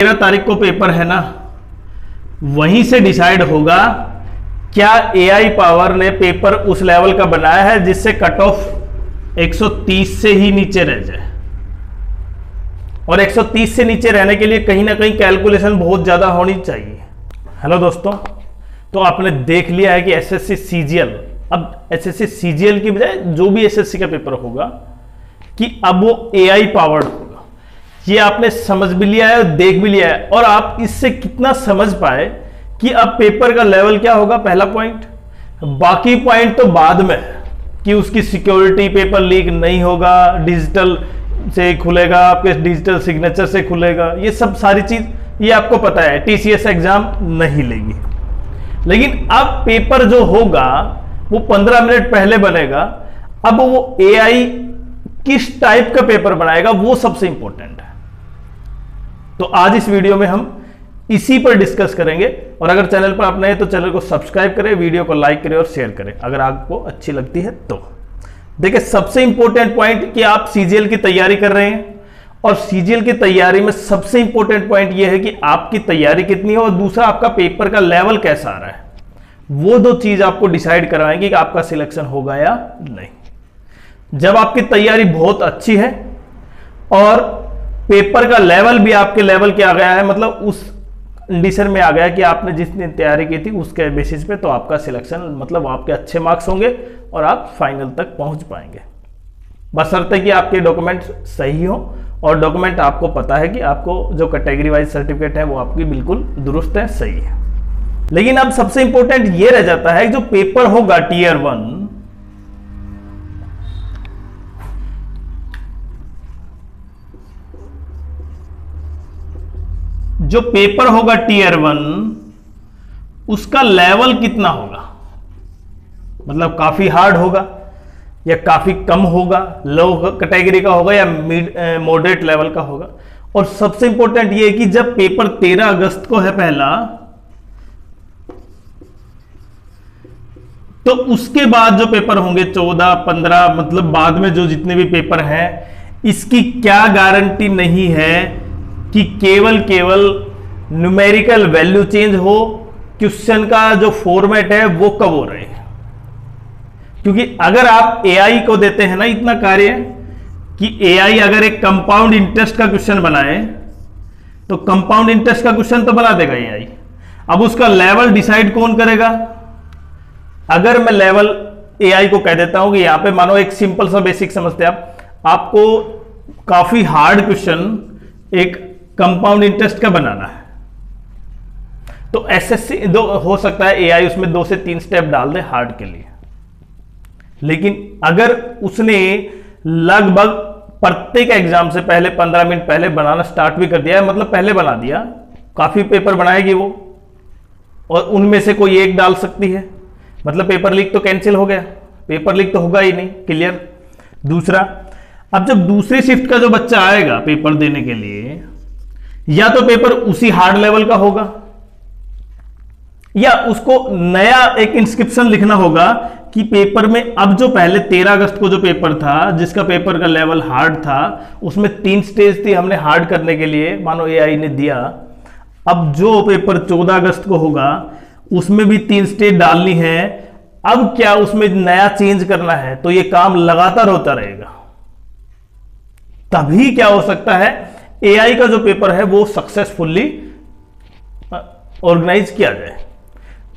13 तारीख को पेपर है ना, वहीं से डिसाइड होगा क्या एआई पावर ने पेपर उस लेवल का बनाया है जिससे कट ऑफ 130 से ही नीचे रह जाए। और 130 से नीचे रहने के लिए कहीं ना कहीं कैलकुलेशन बहुत ज्यादा होनी चाहिए। हेलो दोस्तों, तो आपने देख लिया है कि एसएससी सीजीएल, अब एसएससी सीजीएल की बजाय जो भी एसएससी का पेपर होगा कि अब वो एआई पावर्ड होगा। ये आपने समझ भी लिया है, देख भी लिया है, और आप इससे कितना समझ पाए कि अब पेपर का लेवल क्या होगा, पहला पॉइंट। बाकी पॉइंट तो बाद में, कि उसकी सिक्योरिटी, पेपर लीक नहीं होगा, डिजिटल से खुलेगा, आपके डिजिटल सिग्नेचर से खुलेगा, ये सब सारी चीज ये आपको पता है, टीसीएस एग्जाम नहीं लेगी। लेकिन अब पेपर जो होगा वो 15 मिनट पहले बनेगा। अब वो एआई किस टाइप का पेपर बनाएगा वो सबसे इंपॉर्टेंट है। तो आज इस वीडियो में हम इसी पर डिस्कस करेंगे। और अगर चैनल पर आप नए तो चैनल को सब्सक्राइब करें, वीडियो को लाइक करें और शेयर करें अगर आपको अच्छी लगती है तो। देखिए, सबसे इंपॉर्टेंट पॉइंट कि आप सीजीएल की तैयारी कर रहे हैं, और सीजीएल की तैयारी में सबसे इंपॉर्टेंट पॉइंट यह है कि आपकी तैयारी कितनी है और दूसरा आपका पेपर का लेवल कैसा आ रहा है। वो दो चीज आपको डिसाइड करवाएंगे कि आपका सिलेक्शन होगा या नहीं। जब आपकी तैयारी बहुत अच्छी है और पेपर का लेवल भी आपके लेवल के आ गया है, मतलब उस कंडीशन में आ गया कि आपने जितनी तैयारी की थी उसके बेसिस पे, तो आपका सिलेक्शन, मतलब आपके अच्छे मार्क्स होंगे और आप फाइनल तक पहुंच पाएंगे। बशर्ते कि आपके डॉक्यूमेंट सही हो, और डॉक्यूमेंट आपको पता है कि आपको जो कैटेगरी वाइज सर्टिफिकेट है वो आपकी बिल्कुल दुरुस्त है, सही है। लेकिन अब सबसे इंपॉर्टेंट ये रह जाता है जो पेपर होगा टीयर 1, जो पेपर होगा टीयर 1 उसका लेवल कितना होगा, मतलब काफी हार्ड होगा या काफी कम होगा, लो कैटेगरी का होगा या मॉडरेट लेवल का होगा। और सबसे इंपॉर्टेंट ये है कि जब पेपर 13 अगस्त को है पहला, तो उसके बाद जो पेपर होंगे 14, 15, मतलब बाद में जो जितने भी पेपर हैं, इसकी क्या गारंटी नहीं है कि केवल न्यूमेरिकल वैल्यू चेंज हो, क्वेश्चन का जो फॉर्मेट है वो कब हो रहे हैं। क्योंकि अगर आप एआई को देते हैं ना इतना कार्य कि एआई अगर एक कंपाउंड इंटरेस्ट का क्वेश्चन बनाए, तो कंपाउंड इंटरेस्ट का क्वेश्चन तो बना देगा एआई। अब उसका लेवल डिसाइड कौन करेगा। अगर मैं लेवल एआई को कह देता हूं कि यहां पे मानो एक सिंपल सा बेसिक समझते हैं आपको काफी हार्ड क्वेश्चन एक कंपाउंड इंटरेस्ट का बनाना है, तो एसएससी दो हो सकता है एआई उसमें 2 से 3 स्टेप डाल दे हार्ड के लिए। लेकिन अगर उसने लगभग प्रत्येक एग्जाम से पहले 15 मिनट पहले बनाना स्टार्ट भी कर दिया है, मतलब पहले बना दिया, काफी पेपर बनाएगी वो, और उनमें से कोई एक डाल सकती है, मतलब पेपर लीक तो कैंसिल हो गया, पेपर लीक तो होगा ही नहीं, क्लियर। दूसरा, अब जब दूसरी शिफ्ट का जो बच्चा आएगा पेपर देने के लिए, या तो पेपर उसी हार्ड लेवल का होगा, या उसको नया एक इंस्क्रिप्शन लिखना होगा कि पेपर में अब जो पहले 13 अगस्त को जो पेपर था जिसका पेपर का लेवल हार्ड था, उसमें 3 स्टेज थी हमने हार्ड करने के लिए, मानो एआई ने दिया। अब जो पेपर 14 अगस्त को होगा उसमें भी 3 स्टेज डालनी है। अब क्या उसमें नया चेंज करना है, तो ये काम लगातार होता रहेगा, तभी क्या हो सकता है एआई का जो पेपर है वो सक्सेसफुली ऑर्गेनाइज किया जाए।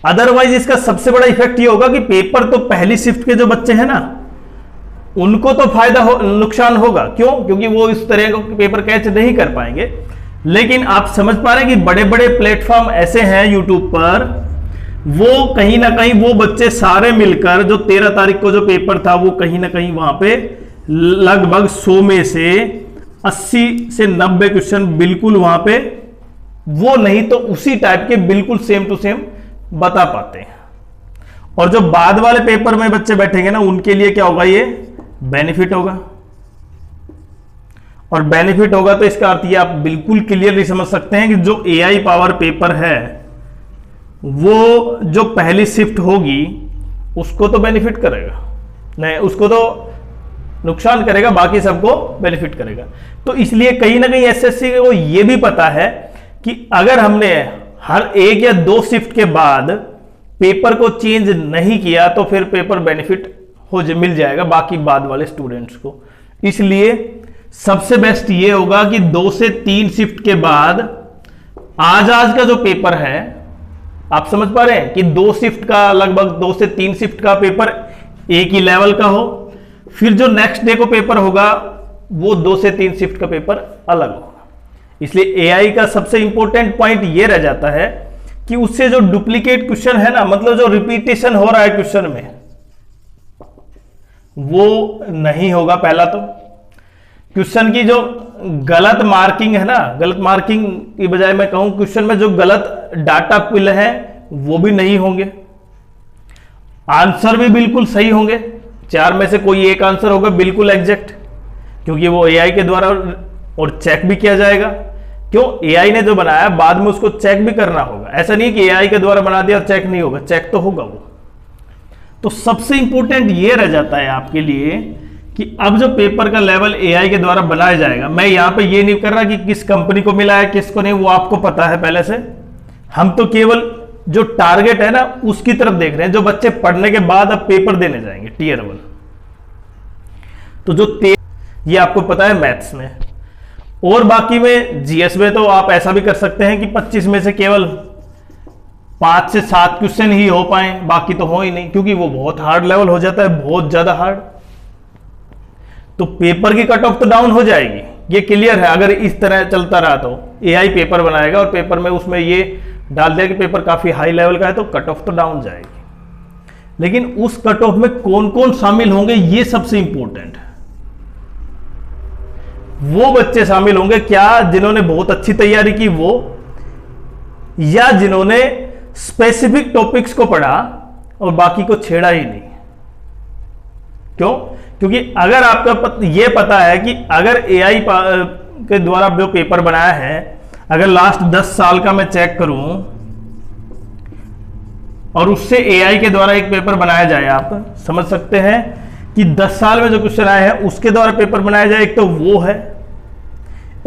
अदरवाइज इसका सबसे बड़ा इफेक्ट ये होगा कि पेपर तो पहली शिफ्ट के जो बच्चे हैं ना, उनको तो फायदा नुकसान होगा। क्यों? क्योंकि वो इस तरह का पेपर कैच नहीं कर पाएंगे। लेकिन आप समझ पा रहे हैं कि बड़े बड़े प्लेटफॉर्म ऐसे हैं यूट्यूब पर, वो कहीं ना कहीं वो बच्चे सारे मिलकर जो 13 तारीख को जो पेपर था वो कहीं ना कहीं वहां पे लगभग 100 में से 80 से 90 क्वेश्चन बिल्कुल वहां पे वो नहीं तो उसी टाइप के बिल्कुल सेम टू सेम बता पाते हैं। और जो बाद वाले पेपर में बच्चे बैठेंगे ना, उनके लिए क्या होगा, ये बेनिफिट होगा। और बेनिफिट होगा तो इसका अर्थ ये आप बिल्कुल क्लियरली समझ सकते हैं कि जो एआई पावर पेपर है वो जो पहली शिफ्ट होगी उसको तो बेनिफिट करेगा, नहीं उसको तो नुकसान करेगा, बाकी सबको बेनिफिट करेगा। तो इसलिए कहीं ना कहीं एसएससी को ये भी पता है कि अगर हमने हर एक या दो शिफ्ट के बाद पेपर को चेंज नहीं किया तो फिर पेपर बेनिफिट मिल जाएगा बाकी बाद वाले स्टूडेंट्स को। इसलिए सबसे बेस्ट ये होगा कि 2 से 3 शिफ्ट के बाद आज का जो पेपर है, आप समझ पा रहे हैं कि 2 शिफ्ट का, लगभग 2 से 3 शिफ्ट का पेपर एक ही लेवल का हो, फिर जो नेक्स्ट डे को पेपर होगा वो 2 से 3 शिफ्ट का पेपर अलग होगा। इसलिए एआई का सबसे इंपॉर्टेंट पॉइंट ये रह जाता है कि उससे जो डुप्लीकेट क्वेश्चन है ना, मतलब जो रिपीटेशन हो रहा है क्वेश्चन में, वो नहीं होगा। पहला तो क्वेश्चन की जो गलत मार्किंग है ना, गलत मार्किंग की बजाय मैं कहूं क्वेश्चन में जो गलत डाटा फिल है वो भी नहीं होंगे, आंसर भी बिल्कुल सही होंगे। 4 में से कोई एक आंसर होगा बिल्कुल एग्जैक्ट, क्योंकि वो एआई के द्वारा और चेक भी किया जाएगा। क्यों? एआई ने जो बनाया बाद में उसको चेक भी करना होगा। ऐसा नहीं कि एआई के द्वारा बना दिया और चेक नहीं होगा, चेक तो होगा वो। तो सबसे इंपॉर्टेंट ये रह जाता है आपके लिए कि अब जो पेपर का लेवल एआई के द्वारा बनाया जाएगा, मैं यहां पे ये नहीं कर रहा कि किस कंपनी को मिला है किसको नहीं, वो आपको पता है पहले से। हम तो केवल जो टारगेट है ना उसकी तरफ देख रहे हैं, जो बच्चे पढ़ने के बाद अब पेपर देने जाएंगे टियर 1। तो जो ये आपको पता है मैथ्स में, और बाकी में जीएस में तो आप ऐसा भी कर सकते हैं कि 25 में से केवल 5 से 7 क्वेश्चन ही हो पाए, बाकी तो हो ही नहीं, क्योंकि वो बहुत हार्ड लेवल हो जाता है, बहुत ज्यादा हार्ड। तो पेपर की कट ऑफ तो डाउन हो जाएगी, ये क्लियर है। अगर इस तरह चलता रहा तो एआई पेपर बनाएगा और पेपर में उसमें ये डाल दिया कि पेपर काफी हाई लेवल का है, तो कट ऑफ तो डाउन जाएगी। लेकिन उस कट ऑफ में कौन कौन शामिल होंगे ये सबसे इंपॉर्टेंट है। वो बच्चे शामिल होंगे क्या जिन्होंने बहुत अच्छी तैयारी की वो, या जिन्होंने स्पेसिफिक टॉपिक्स को पढ़ा और बाकी को छेड़ा ही नहीं। क्यों? क्योंकि अगर आपका ये पता है कि अगर एआई के द्वारा जो पेपर बनाया है, अगर लास्ट 10 साल का मैं चेक करूं और उससे एआई के द्वारा एक पेपर बनाया जाए, आप समझ सकते हैं कि 10 साल में जो क्वेश्चन आए हैं उसके द्वारा पेपर बनाया जाए, एक तो वो है,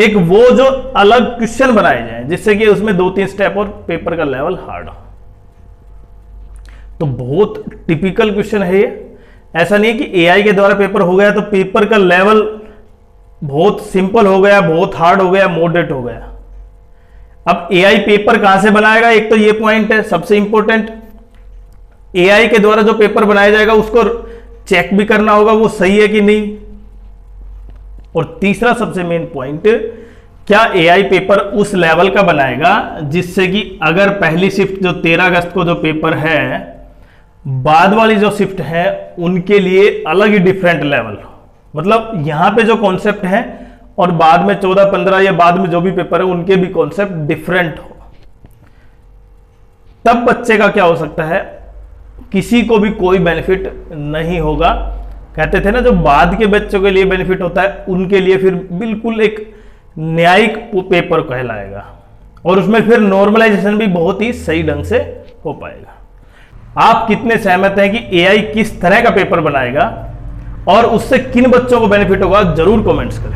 एक वो जो अलग क्वेश्चन बनाए जाए जिससे कि उसमें 2-3 स्टेप और पेपर का लेवल हार्ड हो। तो बहुत टिपिकल क्वेश्चन है ये। ऐसा नहीं है कि एआई के द्वारा पेपर हो गया तो पेपर का लेवल बहुत सिंपल हो गया, बहुत हार्ड हो गया, मॉडरेट हो गया। अब एआई पेपर कहां से बनाएगा, एक तो ये पॉइंट है सबसे इंपॉर्टेंट। एआई के द्वारा जो पेपर बनाया जाएगा उसको चेक भी करना होगा वो सही है कि नहीं। और तीसरा सबसे मेन पॉइंट, क्या एआई पेपर उस लेवल का बनाएगा जिससे कि अगर पहली शिफ्ट जो 13 अगस्त को जो पेपर है, बाद वाली जो शिफ्ट है उनके लिए अलग ही डिफरेंट लेवल, मतलब यहां पे जो कॉन्सेप्ट है और बाद में 14-15 या बाद में जो भी पेपर है उनके भी कॉन्सेप्ट डिफरेंट हो। तब बच्चे का क्या हो सकता है, किसी को भी कोई बेनिफिट नहीं होगा। कहते थे ना जो बाद के बच्चों के लिए बेनिफिट होता है उनके लिए फिर बिल्कुल एक न्यायिक पेपर कहलाएगा, और उसमें फिर नॉर्मलाइजेशन भी बहुत ही सही ढंग से हो पाएगा। आप कितने सहमत हैं कि एआई किस तरह का पेपर बनाएगा और उससे किन बच्चों को बेनिफिट होगा, जरूर कमेंट्स करें।